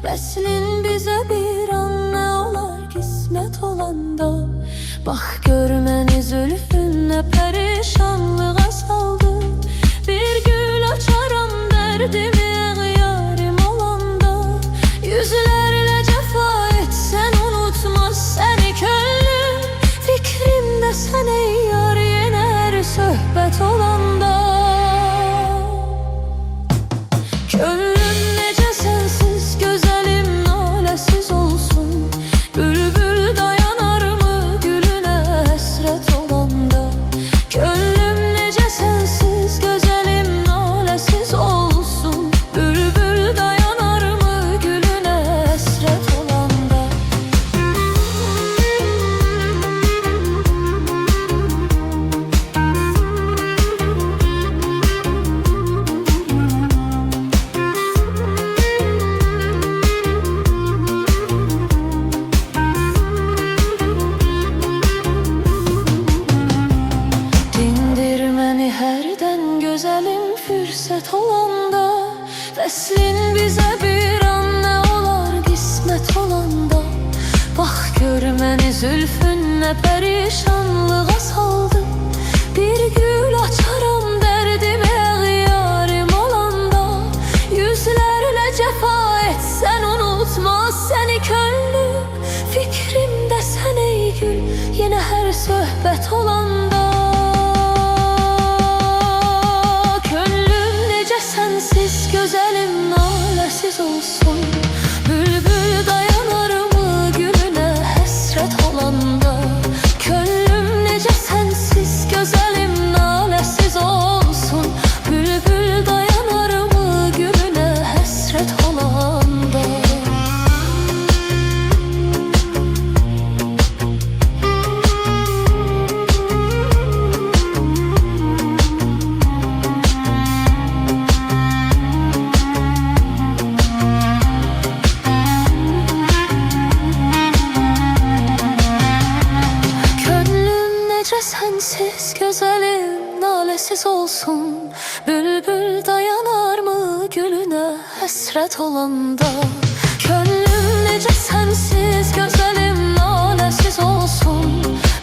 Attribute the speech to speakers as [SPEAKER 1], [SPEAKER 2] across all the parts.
[SPEAKER 1] Vəslin bizə bir an nə olar qismət olanda. Bax gör məni zülfünlə pərişanlığa saldı. Bir gül açaram dərdimi əğyarim olanda. Yüzlərlə cəfa etsən unutmaz səni könlüm. Fikrimdə sən ey yar yenə hər söhbət olanda. Könlüm necə sənsiz gözəlim naləsiz olsun. Bülbül dayanarmı gülünə həsrət olanda. Könlüm necə sənsiz gözəlim naləsiz olsun. Bülbül dayanarmı gülünə həsrət olanda. Hərdən gözəlim fürsət olanda. Vəslin bizə bir an nə olar qismət olanda. Bax gör məni zülfünlə pərişanlığa saldı. Bir gül açaram dərdimi əğyarim olanda. Yüzlərlə cəfa etsən unutmaz səni könlüm. Fikrimdə sən ey gül yenə hər söhbət olanda. Sənsiz gözəlim naləsiz olsun. Bülbül dayanarmı gülünə həsrət olanda. Könlüm necə sənsiz gözəlim naləsiz olsun. Bülbül dayanarmı gülünə həsrət olanda. Sənsiz gözəlim naləsiz olsun. Bülbül dayanarmı gülünə həsrət olanda. Könlüm necə sənsiz gözəlim naləsiz olsun.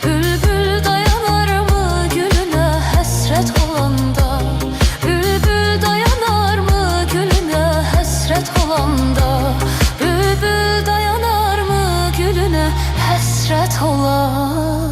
[SPEAKER 1] Bülbül dayanarmı gülünə həsrət olanda. Bülbül dayanarmı gülünə həsrət olanda. Bülbül dayanarmı gülünə həsrət olanda.